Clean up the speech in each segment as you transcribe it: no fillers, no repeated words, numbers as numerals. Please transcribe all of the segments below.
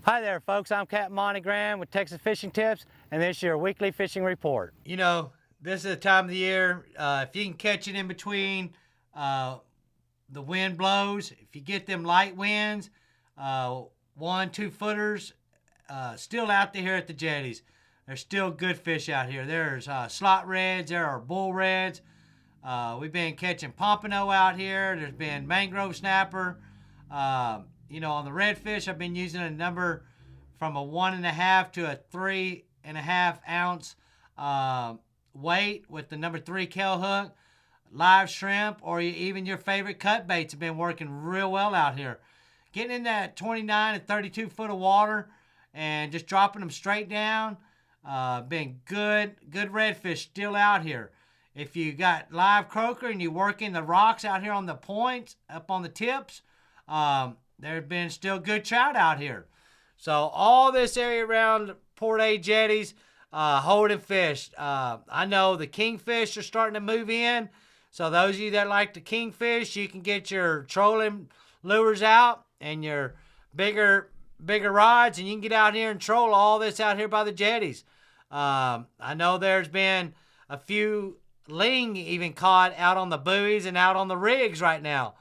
Hi there, folks. I'm Capt Monte with Texas Fishing Tips, and this is your weekly fishing report. You know, this is the time of the year. If you can catch it in between, the wind blows. If you get them light winds, 1-2 footers, still out there here at the jetties. There's still good fish out here. There's slot reds. There are bull reds. We've been catching pompano out here. There's been mangrove snapper. On the redfish, I've been using a number from a 1.5 to a 3.5 ounce weight with the number 3 Kell hook. Live shrimp or even your favorite cut baits have been working real well out here. Getting in that 29 and 32 foot of water and just dropping them straight down. Been good redfish still out here. If you got live croaker and you working the rocks out here on the points, up on the tips, there have been still good trout out here. So all this area around Port A jetties, holding fish. I know the kingfish are starting to move in. So those of you that like the kingfish, you can get your trolling lures out and your bigger rods, and you can get out here and troll all this out here by the jetties. I know there's been a few ling even caught out on the buoys and out on the rigs right now.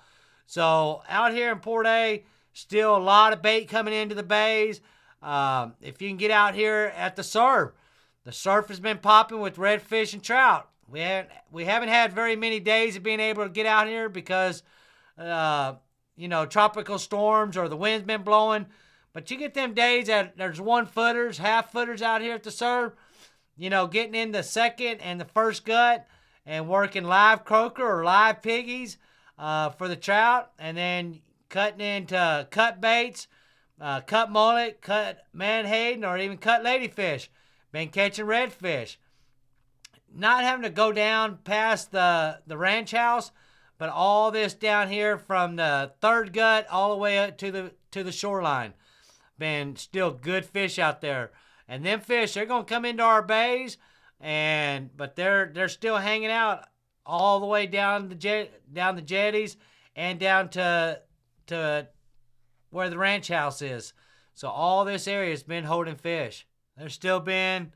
So out here in Port A, still a lot of bait coming into the bays. If you can get out here at the surf has been popping with redfish and trout. We haven't had very many days of being able to get out here because, tropical storms or the wind's been blowing. But you get them days that there's 1 footers, half footers out here at the surf, getting in the second and the first gut and working live croaker or live piggies for the trout, and then cutting into cut baits, cut mullet, cut manhaden, or even cut ladyfish. Been catching redfish. Not having to go down past the ranch house, but all this down here from the third gut all the way up to the shoreline. Been still good fish out there. And them fish, they're gonna come into our bays, but they're still hanging out all the way down the jetties and down to where the ranch house is. So all this area has been holding fish. There's still been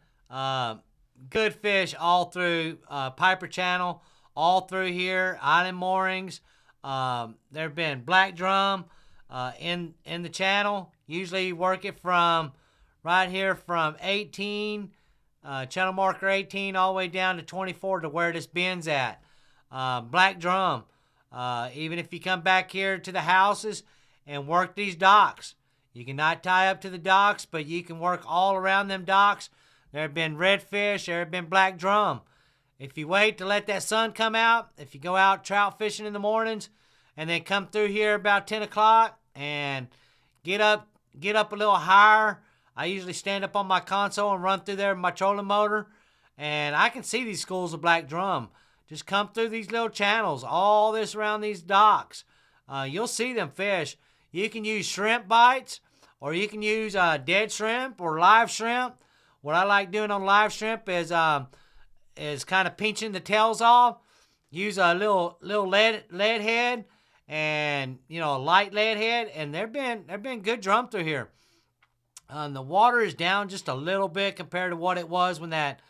good fish all through Piper Channel, all through here, island moorings. There have been black drum in the channel. Usually you work it from right here from 18, channel marker 18, all the way down to 24 to where this bend's at. Black drum. Even if you come back here to the houses and work these docks, you cannot tie up to the docks, but you can work all around them docks. There have been redfish, there have been black drum. If you wait to let that sun come out, if you go out trout fishing in the mornings and then come through here about 10 o'clock and get up a little higher, I usually stand up on my console and run through there with my trolling motor, and I can see these schools of black drum. Just come through these little channels, all this around these docks. You'll see them fish. You can use shrimp bites, or you can use dead shrimp or live shrimp. What I like doing on live shrimp is kind of pinching the tails off. Use a little lead head, and a light lead head, and there've been good drum through here. The water is down just a little bit compared to what it was when that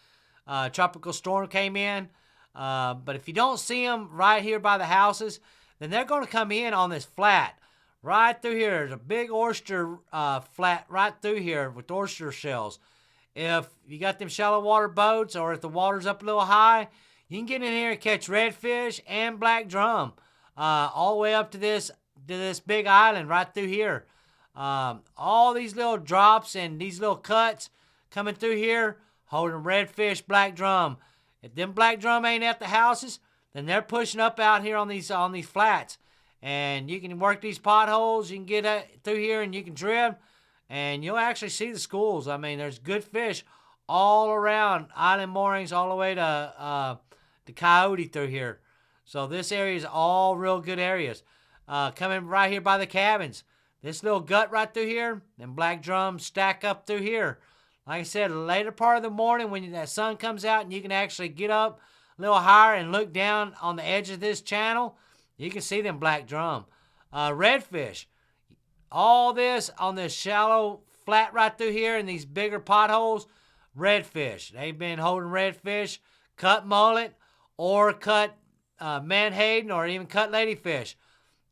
tropical storm came in. But if you don't see them right here by the houses, then they're going to come in on this flat. Right through here, there's a big oyster flat right through here with oyster shells. If you got them shallow water boats, or if the water's up a little high, you can get in here and catch redfish and black drum all the way up to this big island right through here. All these little drops and these little cuts coming through here, holding redfish, black drum. If them black drum ain't at the houses, then they're pushing up out here on these flats. And you can work these potholes. You can get through here and you can drift, and you'll actually see the schools. I mean, there's good fish all around island moorings all the way to Coyote through here. So this area is all real good areas. Coming right here by the cabins. This little gut right through here, them black drums stack up through here. Like I said, later part of the morning when that sun comes out and you can actually get up a little higher and look down on the edge of this channel, you can see them black drum. Redfish. All this on this shallow flat right through here in these bigger potholes, redfish. They've been holding redfish, cut mullet, or cut menhaden, or even cut ladyfish.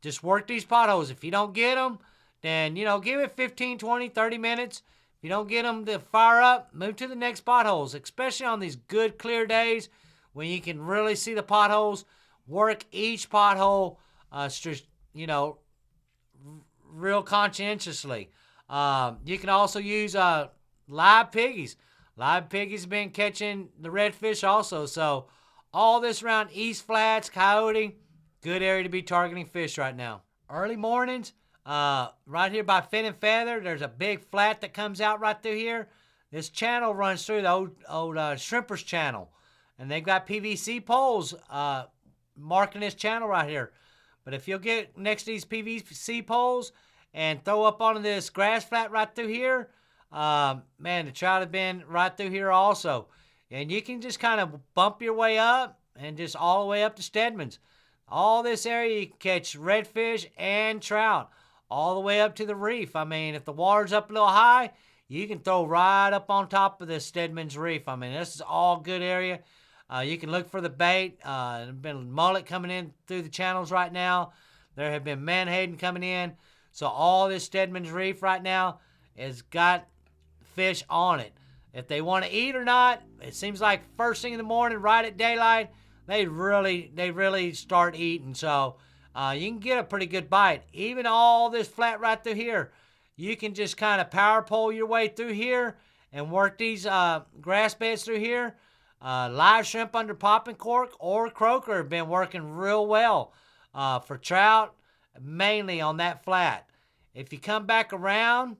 Just work these potholes. If you don't get them, then, give it 15, 20, 30 minutes. If you don't get them to fire up, move to the next potholes, especially on these good, clear days when you can really see the potholes. Work each pothole, real conscientiously. You can also use live piggies. Live piggies have been catching the redfish also. So all this around East Flats, Coyote, good area to be targeting fish right now. Early mornings, right here by Fin and Feather, there's a big flat that comes out right through here. This channel runs through the old Shrimpers channel. And they've got PVC poles marking this channel right here. But if you'll get next to these PVC poles and throw up onto this grass flat right through here, man, the trout have been right through here also. And you can just kind of bump your way up and just all the way up to Stedman's. All this area you can catch redfish and trout all the way up to the reef. I mean, if the water's up a little high, you can throw right up on top of this Stedman's reef. I mean, this is all good area. You can look for the bait. There's been mullet coming in through the channels right now. There have been menhaden coming in. So all this Stedman's reef right now has got fish on it. If they want to eat or not, it seems like first thing in the morning, right at daylight, they really start eating. So you can get a pretty good bite. Even all this flat right through here, you can just kind of power pole your way through here and work these grass beds through here. Live shrimp under popping cork or croaker have been working real well for trout, mainly on that flat. If you come back around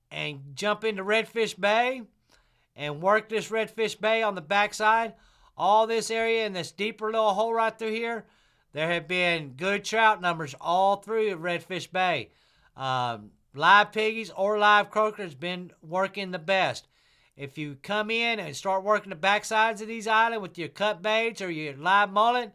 and jump into Redfish Bay and work this Redfish Bay on the backside, all this area in this deeper little hole right through here, there have been good trout numbers all through Redfish Bay. Live piggies or live croakers been working the best. If you come in and start working the backsides of these islands with your cut baits or your live mullet,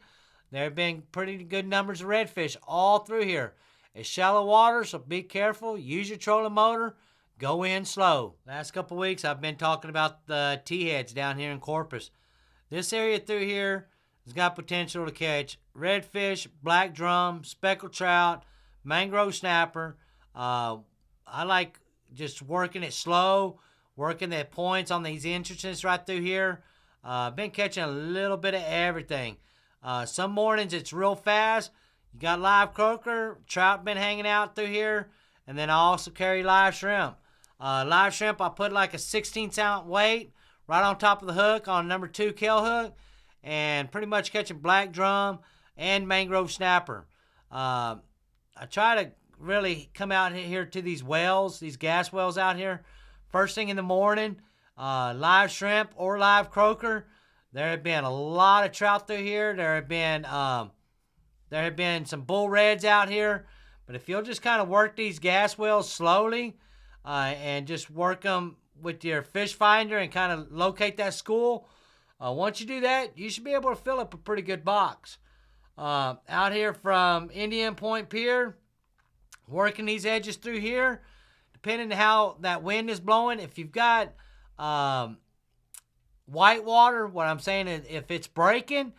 there have been pretty good numbers of redfish all through here. It's shallow water, so be careful. Use your trolling motor. Go in slow. Last couple weeks, I've been talking about the T-heads down here in Corpus. This area through here has got potential to catch redfish, black drum, speckled trout, mangrove snapper. I like just working it slow, working the points on these entrances right through here. Been catching a little bit of everything. Some mornings it's real fast. You got live croaker, trout been hanging out through here, and then I also carry live shrimp. Live shrimp, I put like a 16-ounce weight right on top of the hook on number 2 kill hook, and pretty much catching black drum and mangrove snapper. I try to really come out here to these wells, these gas wells out here, first thing in the morning, live shrimp or live croaker. There have been a lot of trout through here. There have been some bull reds out here. But if you'll just kind of work these gas wells slowly and just work them with your fish finder and kind of locate that school, once you do that, you should be able to fill up a pretty good box. Out here from Indian Point Pier, working these edges through here, depending on how that wind is blowing. If you've got white water, what I'm saying is if it's breaking,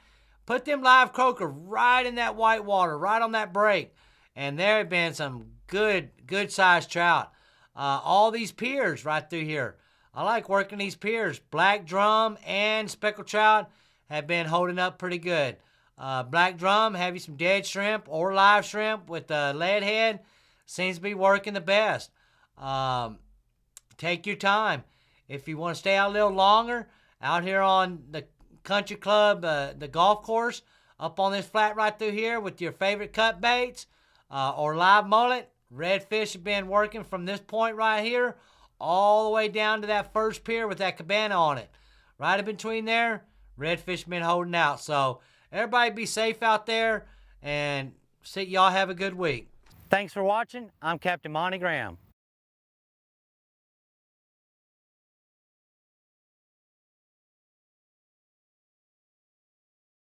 put them live croaker right in that white water, right on that break. And there have been some good sized trout. All these piers right through here. I like working these piers. Black drum and speckled trout have been holding up pretty good. Black drum, have you some dead shrimp or live shrimp with the lead head. Seems to be working the best. Take your time. If you want to stay out a little longer, out here on the country club, the golf course, up on this flat right through here with your favorite cut baits or live mullet, redfish have been working from this point right here all the way down to that first pier with that cabana on it. Right in between there, redfish have been holding out. So everybody be safe out there, and y'all have a good week. Thanks for watching. I'm Captain Monte Graham.